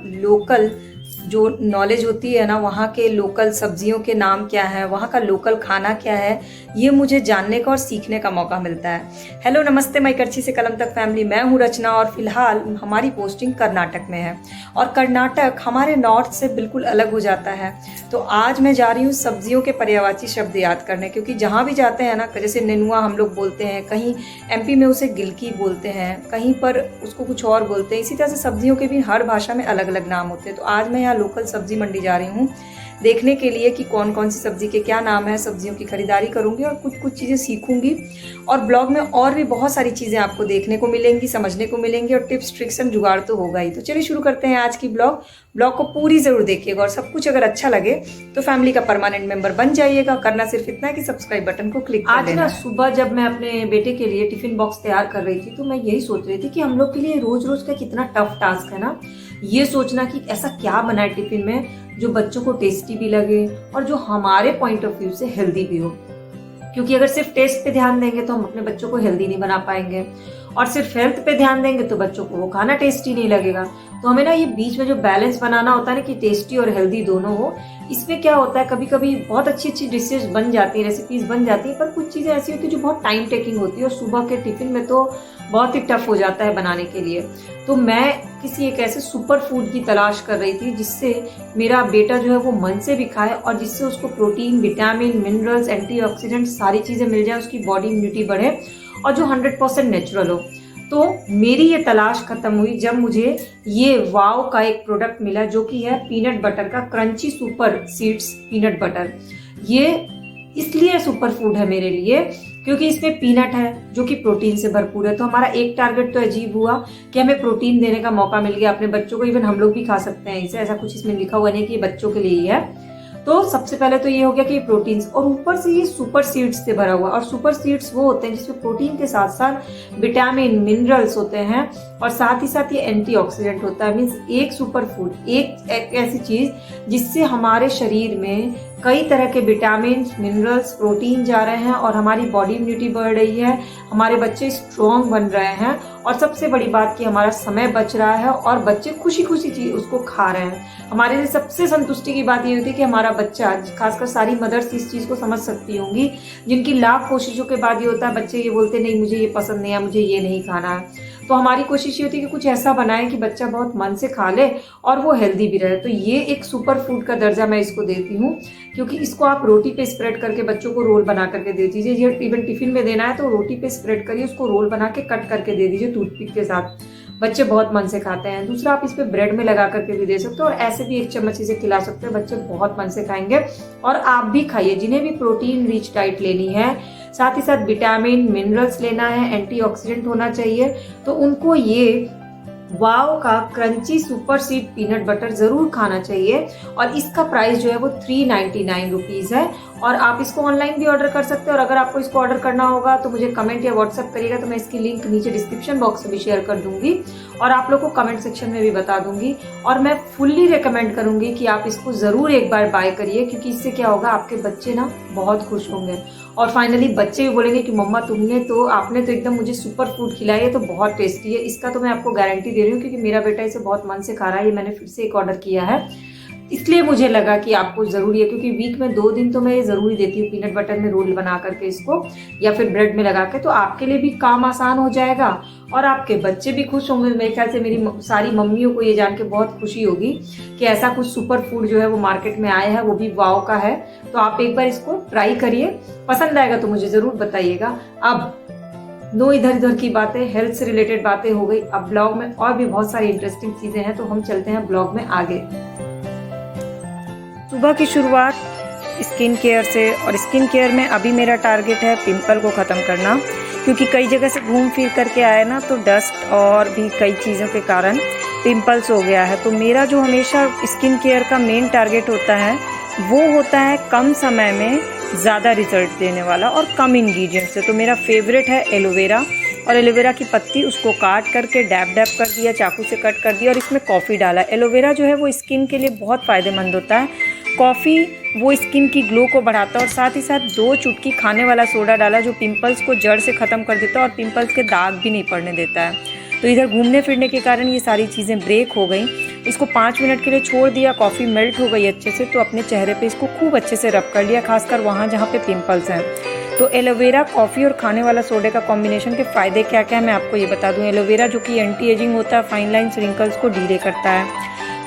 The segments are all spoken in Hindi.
लोकल जो नॉलेज होती है ना, वहाँ के लोकल सब्जियों के नाम क्या है, वहाँ का लोकल खाना क्या है, ये मुझे जानने का और सीखने का मौका मिलता है। हेलो नमस्ते, मैं करची से कलम तक फैमिली, मैं हूँ रचना और फिलहाल हमारी पोस्टिंग कर्नाटक में है और कर्नाटक हमारे नॉर्थ से बिल्कुल अलग हो जाता है। तो आज मैं जा रही हूँ सब्जियों के पर्यायवाची शब्द याद करने, क्योंकि जहाँ भी जाते हैं ना, जैसे नेनुआ हम लोग बोलते हैं, कहीं एमपी में उसे गिलकी बोलते हैं, कहीं पर उसको कुछ और बोलते हैं। इसी तरह से सब्जियों के भी हर भाषा में अलग अलग नाम होते हैं। तो आज मैं यहाँ लोकल सब्जी मंडी जा रही हूँ देखने के लिए कि कौन कौन सी सब्जी के क्या नाम है। सब्जियों की खरीदारी करूंगी और कुछ कुछ चीज़ें सीखूंगी और ब्लॉग में और भी बहुत सारी चीज़ें आपको देखने को मिलेंगी, समझने को मिलेंगी और टिप्स ट्रिक्स एंड जुगाड़ तो होगा ही। तो चलिए शुरू करते हैं आज की ब्लॉग को पूरी ज़रूर देखिएगा और सब कुछ अगर अच्छा लगे तो फैमिली का परमानेंट मेंबर बन जाइएगा। करना सिर्फ इतना है कि सब्सक्राइब बटन को क्लिक कर देना। आज ना सुबह जब मैं अपने बेटे के लिए टिफिन बॉक्स तैयार कर रही थी तो मैं यही सोच रही थी कि हम लोग के लिए रोज रोज का कितना टफ टास्क है ना, ये सोचना कि ऐसा क्या बनाए टिफिन में जो बच्चों को टेस्टी भी लगे और जो हमारे पॉइंट ऑफ व्यू से हेल्दी भी हो। क्योंकि अगर सिर्फ टेस्ट पे ध्यान देंगे तो हम अपने बच्चों को हेल्दी नहीं बना पाएंगे और सिर्फ हेल्थ पे ध्यान देंगे तो बच्चों को वो खाना टेस्टी नहीं लगेगा। तो हमें ना ये बीच में जो बैलेंस बनाना होता है ना कि टेस्टी और हेल्दी दोनों हो, इसमें क्या होता है कभी कभी बहुत अच्छी अच्छी डिशेज बन जाती है, रेसिपीज बन जाती है, पर कुछ चीजें ऐसी होती है जो बहुत टाइम टेकिंग होती है और सुबह के टिफिन में तो बहुत ही टफ हो जाता है बनाने के लिए। तो मैं किसी एक ऐसे सुपर फूड की तलाश कर रही थी जिससे मेरा बेटा जो है वो मन से भी खाए और जिससे उसको प्रोटीन, विटामिन, मिनरल्स, एंटीऑक्सीडेंट सारी चीजें मिल जाए, उसकी बॉडी इम्यूनिटी बढ़े और जो 100% नेचुरल हो। तो मेरी ये तलाश खत्म हुई जब मुझे ये वाव का एक प्रोडक्ट मिला जो कि है पीनट बटर का crunchy super seeds peanut butter. ये इसलिए सुपर फूड है मेरे लिए क्योंकि इसमें पीनट है जो कि प्रोटीन से भरपूर है। तो हमारा एक टारगेट तो अजीब हुआ कि हमें प्रोटीन देने का मौका मिल गया अपने बच्चों को। इवन हम लोग भी खा सकते हैं इसे, ऐसा कुछ इसमें लिखा हुआ नहीं कि ये बच्चों के लिए ही है। तो सबसे पहले तो ये हो गया कि प्रोटीन्स और ऊपर से ये सुपर सीड्स से भरा हुआ। और सुपर सीड्स वो होते हैं जिसमें प्रोटीन के साथ साथ विटामिन, मिनरल्स होते हैं और साथ ही साथ ये एंटीऑक्सीडेंट होता है। मीन्स एक सुपर फूड, एक ऐसी चीज जिससे हमारे शरीर में कई तरह के विटामिन, मिनरल्स, प्रोटीन जा रहे हैं और हमारी बॉडी इम्यूनिटी बढ़ रही है, हमारे बच्चे स्ट्रॉन्ग बन रहे हैं और सबसे बड़ी बात कि हमारा समय बच रहा है और बच्चे खुशी खुशी चीज उसको खा रहे हैं। हमारे लिए सबसे संतुष्टि की बात ये होती है कि हमारा बच्चा, खासकर सारी मदर्स इस चीज को समझ सकती होंगी जिनकी लाख कोशिशों के बाद ये होता है, बच्चे ये बोलते नहीं मुझे ये पसंद नहीं है, मुझे ये नहीं खाना है। तो हमारी कोशिश ये होती है कि कुछ ऐसा बनाए कि बच्चा बहुत मन से खा ले और वो हेल्दी भी रहे। तो ये एक सुपर फूड का दर्जा मैं इसको देती हूँ क्योंकि इसको आप रोटी पे स्प्रेड करके बच्चों को रोल बना करके दे दीजिए। ये इवन टिफिन में देना है तो रोटी पे स्प्रेड करिए, उसको रोल बना के कट करके दे दीजिए टूथपिक के साथ। बच्चे बहुत मन से खाते हैं। दूसरा, आप इस पे ब्रेड में लगा करके भी दे सकते हो और ऐसे भी एक चम्मच इसे खिला सकते हो, बच्चे बहुत मन से खाएंगे। और आप भी खाइए, जिन्हें भी प्रोटीन रिच डाइट लेनी है, साथ ही साथ विटामिन, मिनरल्स लेना है, एंटीऑक्सीडेंट होना चाहिए, तो उनको ये वाव का crunchy super seed peanut butter जरूर खाना चाहिए। और इसका प्राइस जो है वो 399 रुपीज है और आप इसको ऑनलाइन भी ऑर्डर कर सकते हो। और अगर आपको इसको ऑर्डर करना होगा तो मुझे कमेंट या व्हाट्सएप करिएगा, तो मैं इसकी लिंक नीचे डिस्क्रिप्शन बॉक्स में भी शेयर कर दूंगी और आप लोग को कमेंट सेक्शन में भी बता दूंगी। और मैं फुल्ली रिकमेंड करूंगी कि आप इसको जरूर एक बार बाय करिए क्योंकि इससे क्या होगा, आपके बच्चे ना बहुत खुश होंगे और फाइनली बच्चे भी बोलेंगे कि मम्मा आपने तो एकदम मुझे सुपर फूड खिलाई है, तो बहुत टेस्टी है। इसका तो मैं आपको गारंटी दे रही हूँ क्योंकि मेरा बेटा इसे बहुत मन से खा रहा है। ये मैंने फिर से एक ऑर्डर किया है, इसलिए मुझे लगा कि आपको जरूरी है क्योंकि वीक में 2 दिन तो मैं ये जरूरी देती हूँ पीनट बटर में रोल बना करके इसको या फिर ब्रेड में लगा के। तो आपके लिए भी काम आसान हो जाएगा और आपके बच्चे भी खुश होंगे। मेरे ख्याल से मेरी सारी मम्मियों को ये जान के बहुत खुशी होगी कि ऐसा कुछ सुपर फूड जो है वो मार्केट में आया है, वो भी वाव का है। तो आप एक बार इसको ट्राई करिए, पसंद आएगा तो मुझे जरूर बताइएगा। अब नो इधर उधर की बातें, हेल्थ से रिलेटेड बातें हो गई। अब ब्लॉग में और भी बहुत सारी इंटरेस्टिंग चीजें हैं तो हम चलते हैं ब्लॉग में आगे। सुबह की शुरुआत स्किन केयर से और स्किन केयर में अभी मेरा टारगेट है पिंपल को ख़त्म करना क्योंकि कई जगह से घूम फिर करके आए ना, तो डस्ट और भी कई चीज़ों के कारण पिंपल्स हो गया है। तो मेरा जो हमेशा स्किन केयर का मेन टारगेट होता है वो होता है कम समय में ज़्यादा रिजल्ट देने वाला और कम इंग्रेडिएंट से। तो मेरा फेवरेट है एलोवेरा और एलोवेरा की पत्ती उसको काट करके डैब डैब कर दिया, चाकू से कट कर दिया और इसमें कॉफ़ी डाला। एलोवेरा जो है वो स्किन के लिए बहुत फ़ायदेमंद होता है। कॉफ़ी वो स्किन की ग्लो को बढ़ाता है और साथ ही साथ 2 चुटकी खाने वाला सोडा डाला जो पिंपल्स को जड़ से ख़त्म कर देता है और पिंपल्स के दाग भी नहीं पड़ने देता है। तो इधर घूमने फिरने के कारण ये सारी चीज़ें ब्रेक हो गई। इसको 5 मिनट के लिए छोड़ दिया, कॉफ़ी मेल्ट हो गई अच्छे से, तो अपने चेहरे पे इसको खूब अच्छे से रब कर लिया, खासकर वहाँ जहाँ पे पिंपल्स हैं। तो एलोवेरा, कॉफ़ी और खाने वाला सोडे का कॉम्बिनेशन के फ़ायदे क्या क्या है मैं आपको ये बता दूँ। एलोवेरा जो कि एंटी एजिंग होता है, फाइन लाइन्स रिंकल्स को ढीले करता है।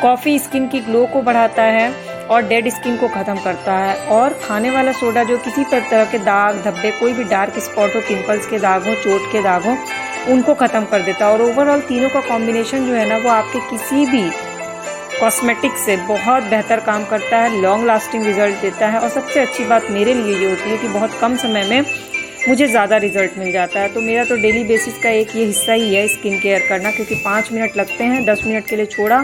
कॉफ़ी स्किन की ग्लो को बढ़ाता है और डेड स्किन को ख़त्म करता है। और खाने वाला सोडा जो किसी तरह के दाग धब्बे, कोई भी डार्क स्पॉट हो, पिंपल्स के दाग हो, चोट के दाग हो, उनको ख़त्म कर देता है। और ओवरऑल तीनों का कॉम्बिनेशन जो है ना वो आपके किसी भी कॉस्मेटिक से बहुत बेहतर काम करता है, लॉन्ग लास्टिंग रिजल्ट देता है। और सबसे अच्छी बात मेरे लिए ये होती है कि बहुत कम समय में मुझे ज़्यादा रिजल्ट मिल जाता है। तो मेरा तो डेली बेसिस का एक ये हिस्सा ही है स्किन केयर करना, क्योंकि 5 मिनट लगते हैं। 10 मिनट के लिए छोड़ा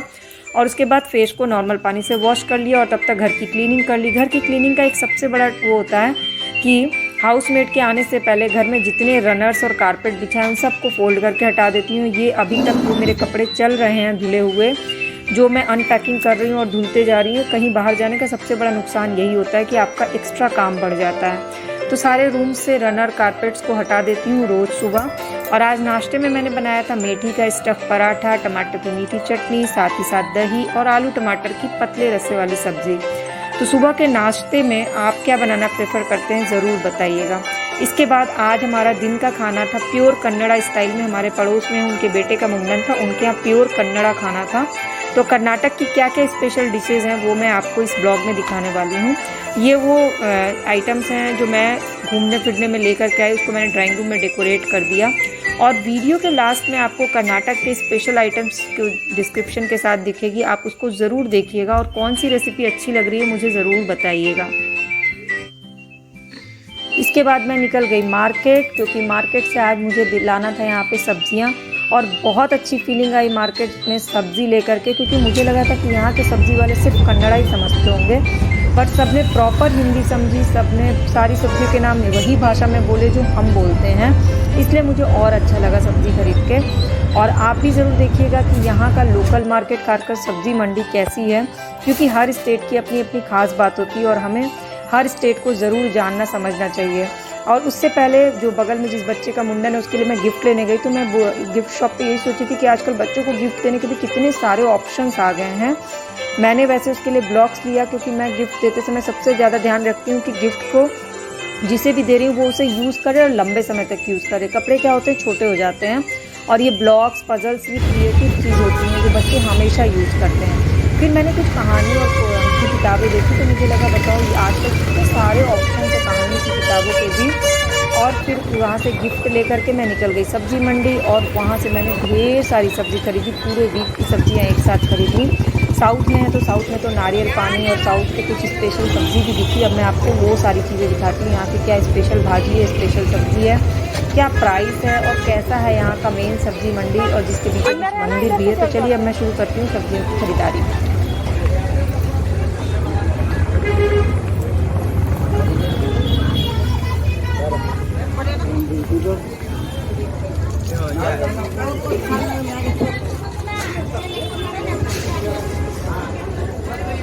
और उसके बाद फेस को नॉर्मल पानी से वॉश कर लिया और तब तक घर की क्लीनिंग कर ली। घर की क्लीनिंग का एक सबसे बड़ा वो होता है कि हाउसमेट के आने से पहले घर में जितने रनर्स और कारपेट बिछाए हैं उन सबको फोल्ड करके हटा देती हूँ। ये अभी तक जो मेरे कपड़े चल रहे हैं धुले हुए, जो मैं अनपैकिंग कर रही हूँ और धुलते जा रही हूँ। कहीं बाहर जाने का सबसे बड़ा नुकसान यही होता है कि आपका एक्स्ट्रा काम बढ़ जाता है। तो सारे रूम से रनर कारपेट्स को हटा देती हूँ रोज़ सुबह। और आज नाश्ते में मैंने बनाया था मेथी का स्टफ़ पराठा, टमाटर की मीठी चटनी, साथ ही साथ दही और आलू टमाटर की पतले रस्से वाली सब्ज़ी। तो सुबह के नाश्ते में आप क्या बनाना प्रेफर करते हैं ज़रूर बताइएगा। इसके बाद आज हमारा दिन का खाना था प्योर कन्नड़ा स्टाइल में। हमारे पड़ोस में उनके बेटे का मुंडन था, उनके यहाँ प्योर कन्नड़ा खाना था। तो कर्नाटक की क्या क्या स्पेशल डिशेज़ हैं वो मैं आपको इस ब्लॉग में दिखाने वाली हूँ। ये वो आइटम्स हैं जो मैं घूमने फिरने में लेकर के आई, उसको मैंने ड्राइंग रूम में डेकोरेट कर दिया। और वीडियो के लास्ट में आपको कर्नाटक के स्पेशल आइटम्स की डिस्क्रिप्शन के साथ दिखेगी, आप उसको ज़रूर देखिएगा और कौन सी रेसिपी अच्छी लग रही है मुझे ज़रूर बताइएगा। इसके बाद मैं निकल गई मार्केट, क्योंकि मार्केट से आज मुझे दिलाना था यहाँ पे सब्जियाँ। और बहुत अच्छी फीलिंग आई मार्केट में सब्ज़ी लेकर के, क्योंकि मुझे लगा था कि यहाँ के सब्ज़ी वाले सिर्फ कन्नड़ा ही समझते होंगे, बट सबने प्रॉपर हिंदी समझी, सबने सारी सब्जियों के नाम वही भाषा में बोले जो हम बोलते हैं। इसलिए मुझे और अच्छा लगा सब्ज़ी खरीद के। और आप भी ज़रूर देखिएगा कि यहाँ का लोकल मार्केट खासकर सब्ज़ी मंडी कैसी है, क्योंकि हर स्टेट की अपनी अपनी ख़ास बात होती है और हमें हर स्टेट को ज़रूर जानना समझना चाहिए। और उससे पहले जो बगल में जिस बच्चे का मुंडन है उसके लिए मैं गिफ्ट लेने गई, तो मैं गिफ्ट शॉप पे यही सोची थी कि आजकल बच्चों को गिफ्ट देने के लिए कितने सारे ऑप्शंस आ गए हैं। मैंने वैसे उसके लिए ब्लॉक्स लिया, क्योंकि मैं गिफ्ट देते समय सबसे ज़्यादा ध्यान रखती हूँ कि गिफ्ट को जिसे भी दे रही हूँ वो उसे यूज़ करे और लंबे समय तक यूज़ करे। कपड़े क्या होते हैं, छोटे हो जाते हैं, और ये ब्लॉक्स पजल्स भी क्रिएटिव चीज़ होती हैं जो बच्चे हमेशा यूज़ करते हैं। फिर मैंने कुछ कहानी और की किताबें देखी, तो मुझे लगा बताओ ये आजकल कितने सारे ऑप्शन है कहानी की किताबों के भी। और फिर वहाँ से गिफ्ट लेकर के मैं निकल गई सब्ज़ी मंडी, और वहाँ से मैंने ढेर सारी सब्ज़ी खरीदी, पूरे वीक की सब्जियाँ एक साथ खरीदी। साउथ में है तो साउथ में तो नारियल पानी और साउथ के कुछ स्पेशल सब्ज़ी भी दिखी। अब मैं आपको वो सारी चीज़ें दिखाती हूँ, यहाँ की क्या स्पेशल भाजी है, स्पेशल सब्ज़ी है, क्या प्राइस है और कैसा है यहाँ का मेन सब्ज़ी मंडी, और जिसके बीच मंदिर भी है। तो चलिए अब मैं शुरू करती हूँ सब्जियों की खरीदारी।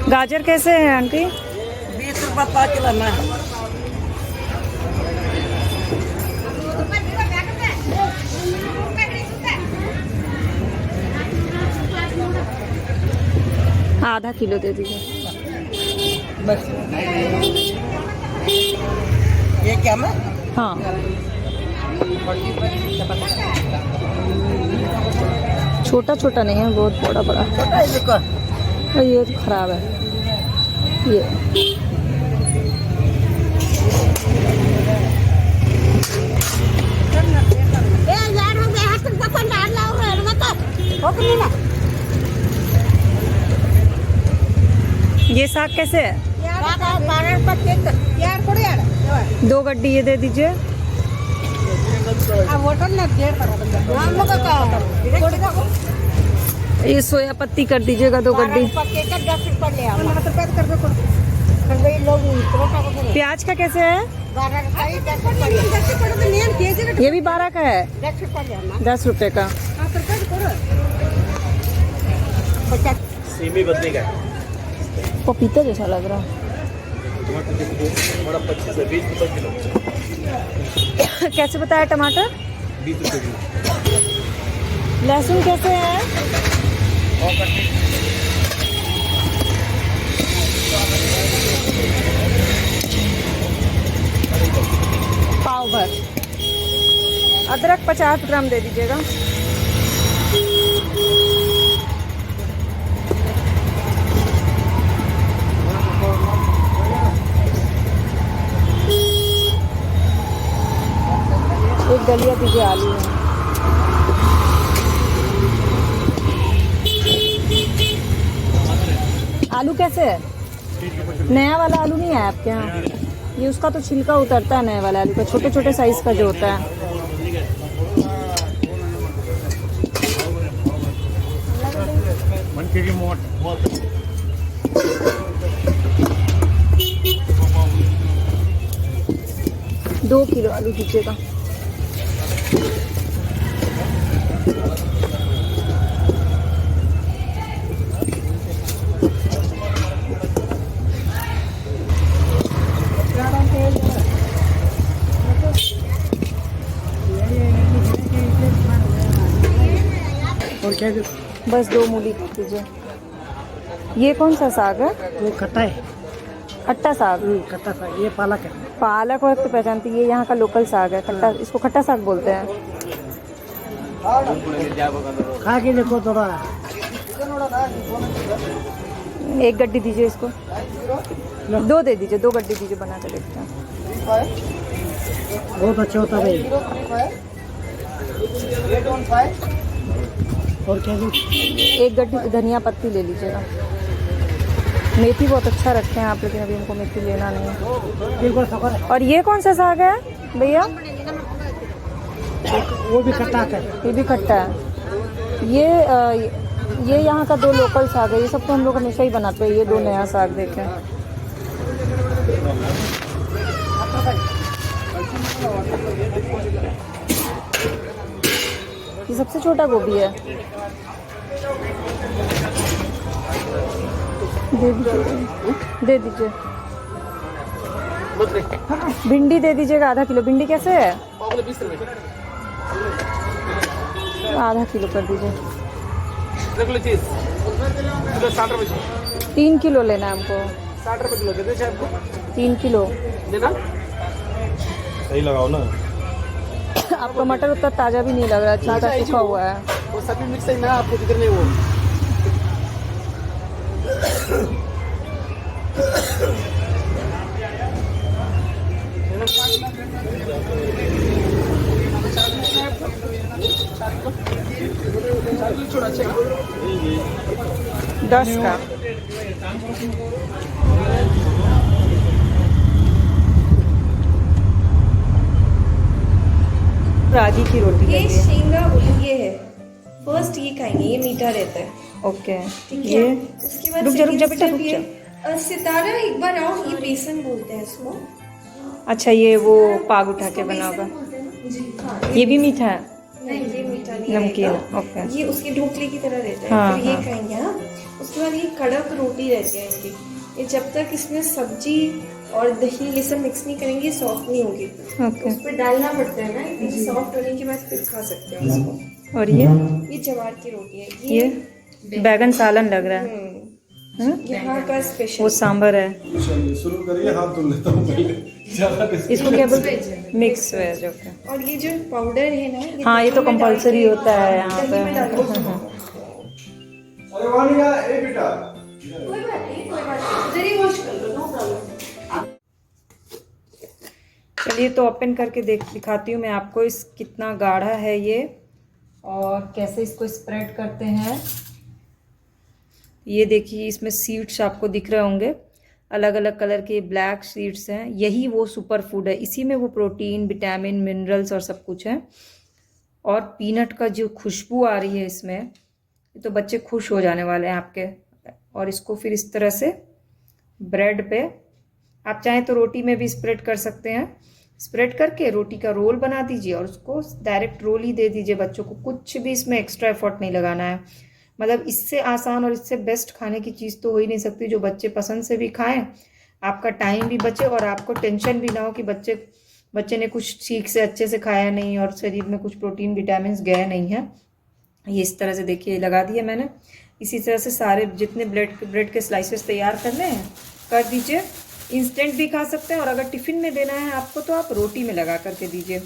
गाजर कैसे है आंटी? 20 रुपये पाव किलो में। आधा किलो दे दीजिए बस। ये क्या मैं? हाँ, छोटा छोटा नहीं है, बहुत बड़ा बड़ा। छोटा है देखो। ये तो खराब है ये। यार हो गया, हाथ का फोन डाल लाओ रे मत हो कि ना। ये साग कैसे है? यार 12 रुपये यार कोड़े यार 2 गड्डी ये दे दीजिए। आ होटल ना देर कर हम लोग का कोड़े का ये सोया पत्ती कर दीजिएगा 2 गड्डी। 10 रुपये ले आओ। 10 रुपये कर दो कर भाई लोग परोठा को। प्याज का कैसे है? 12 रुपये 10 रुपये ये भी 12 का है। 10 रुपये ले आना। 10 रुपये का। 50 सेमी बदले का पपीता जैसा लग रहा है। बड़ा 25 है, 20 रुपये किलो। कैसे बताया टमाटर? 20 रुपये किलो। लहसुन कैसे है? पाव भर। अदरक 50 ग्राम दे दीजिएगा। एक दलिया दीजिए आलू है। आलू कैसे है? नया वाला आलू नहीं है आपके यहाँ? ये उसका तो छिलका उतरता है नए वाला आलू का, छोटे छोटे साइज का जो होता है। 1 kg more. 2 किलो आलू दीजिएगा। और क्या बस 2 मूली दीजिए। ये कौन सा साग है? वो खट्टा है। खट्टा साग? खट्टा साग, ये पालक है। पालक वक्त तो पहचानती, ये यहाँ का लोकल साग है खट्टा, इसको खट्टा साग बोलते हैं। खा के देखो थोड़ा। एक गड्डी दीजिए इसको। 2 दे दीजिए, 2 गड्डी दीजिए, बना के देखते हैं। बहुत अच्छा होता है भाई। और क्या एक गड्डी धनिया पत्ती ले लीजिएगा। मेथी बहुत अच्छा रखे हैं आप, लेकिन अभी हमको मेथी लेना नहीं है। और ये कौन सा साग है भैया? वो भी खट्टा है। ये भी खट्टा है। ये यहाँ का 2 लोकल साग है, ये सब तो हम लोग हमेशा ही बनाते हैं। ये 2 नया साग देखें। ये सबसे छोटा गोभी है। दे दीजिए। भिंडी दे दीजिएगा आधा किलो। भिंडी कैसे है? 1/2 किलो कर दीजिए। 3 किलो लेना है हमको। 60 रुपए किलो दे दे आपको। 3 किलो देना। सही लगाओ ना। आपका मटर उतना ताज़ा भी नहीं लग रहा, अच्छा सूखा हुआ है। वो सभी मिक्स है ना, आपको दिख नहीं वो। छोड़ा 10 का। रागी की रोटी ये लगी है। शेंगा ये है। फर्स्ट ये खाएंगे, ये मीठा रहता है। ओके। ठीक है। ये उसके बाद रुक जा second बेटा, step रुक ये, जा। सितारा एक बार आओ, ये बेसन बोलते हैं इसको। अच्छा, ये वो पाग उठा के बना होगा। जी हाँ। ये भी मीठा है? नहीं, ये मीठा नहीं नमकीन। आएगा। ओके। ये उसके ढोकले की तरह रहता है। हाँ, फिर ये हाँ। खाएंगे। हाँ, उसके बाद ये कड़क रोटी रहती है इनकी। ये जब तक इसमें सब्जी और दही ये सब मिक्स नहीं करेंगे, सॉफ्ट नहीं होगी। ओके। उस पर डालना पड़ता है ना, ये सॉफ्ट होने के बाद फिर खा सकते हो इसको। और ये ज्वार की रोटी है। ये बैगन सालन लग रहा है। यहाँ का स्पेशल। वो सांभर है। शुरू करिए, हाथ धुल लेता हूँ पहले। ज़्यादा इसको क्या बोलते हैं? Mix veg. ओके। और ये जो पाउडर है ना, हाँ, ये तो दही में डाल कंपलसरी के- होता है यहाँ दही में डाल के- अरे वानिका, ए बेटा। कोई बात नहीं, कोई बात नहीं। इधर ही वॉश कर लो, नो प्रॉब्लम। चलिए, तो ओपन करके दिखाती हूँ मैं आपको इस कितना गाढ़ा है ये, और कैसे इसको स्प्रेड करते हैं। ये देखिए, इसमें सीड्स आपको दिख रहे होंगे, अलग अलग कलर के ब्लैक सीड्स हैं। यही वो सुपर फूड है, इसी में वो प्रोटीन, विटामिन, मिनरल्स और सब कुछ है। और पीनट का जो खुशबू आ रही है इसमें, ये तो बच्चे खुश हो जाने वाले हैं आपके। और इसको फिर इस तरह से ब्रेड पे, आप चाहें तो रोटी में भी स्प्रेड कर सकते हैं। स्प्रेड करके रोटी का रोल बना दीजिए और उसको डायरेक्ट रोल ही दे दीजिए बच्चों को। कुछ भी इसमें एक्स्ट्रा एफर्ट नहीं लगाना है। मतलब इससे आसान और इससे बेस्ट खाने की चीज़ तो हो ही नहीं सकती, जो बच्चे पसंद से भी खाएं, आपका टाइम भी बचे और आपको टेंशन भी ना हो कि बच्चे ने कुछ ठीक से अच्छे से खाया नहीं और शरीर में कुछ प्रोटीन विटामिन गए नहीं हैं। ये इस तरह से देखिए लगा दिया मैंने। इसी तरह से सारे जितने ब्रेड के स्लाइसेस तैयार करने हैं कर दीजिए। इंस्टेंट भी खा सकते हैं और अगर टिफ़िन में देना है आपको तो आप रोटी में लगा करके दीजिए।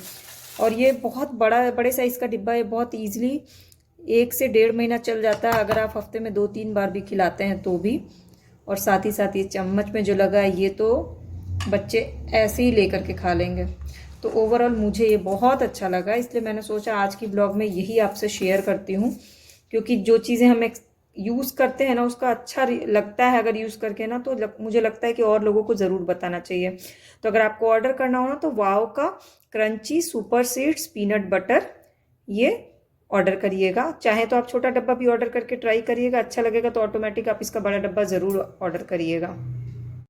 और ये बहुत बड़े साइज़ का डिब्बा है, बहुत ईजिली 1 से 1.5 महीना चल जाता है अगर आप हफ्ते में 2-3 बार भी खिलाते हैं तो भी। और साथ ही साथ ये चम्मच में जो लगा है ये तो बच्चे ऐसे ही लेकर के खा लेंगे। तो ओवरऑल मुझे ये बहुत अच्छा लगा, इसलिए मैंने सोचा आज की ब्लॉग में यही आपसे शेयर करती हूँ, क्योंकि जो चीज़ें हम यूज़ करते हैं ना उसका अच्छा लगता है अगर यूज़ करके ना, तो मुझे लगता है कि और लोगों को ज़रूर बताना चाहिए। तो अगर आपको ऑर्डर करना हो ना तो वाओ का crunchy super seeds peanut butter ये ऑर्डर करिएगा। चाहे तो आप छोटा डब्बा भी ऑर्डर करके ट्राई करिएगा, अच्छा लगेगा तो ऑटोमेटिक आप इसका बड़ा डब्बा ज़रूर ऑर्डर करिएगा।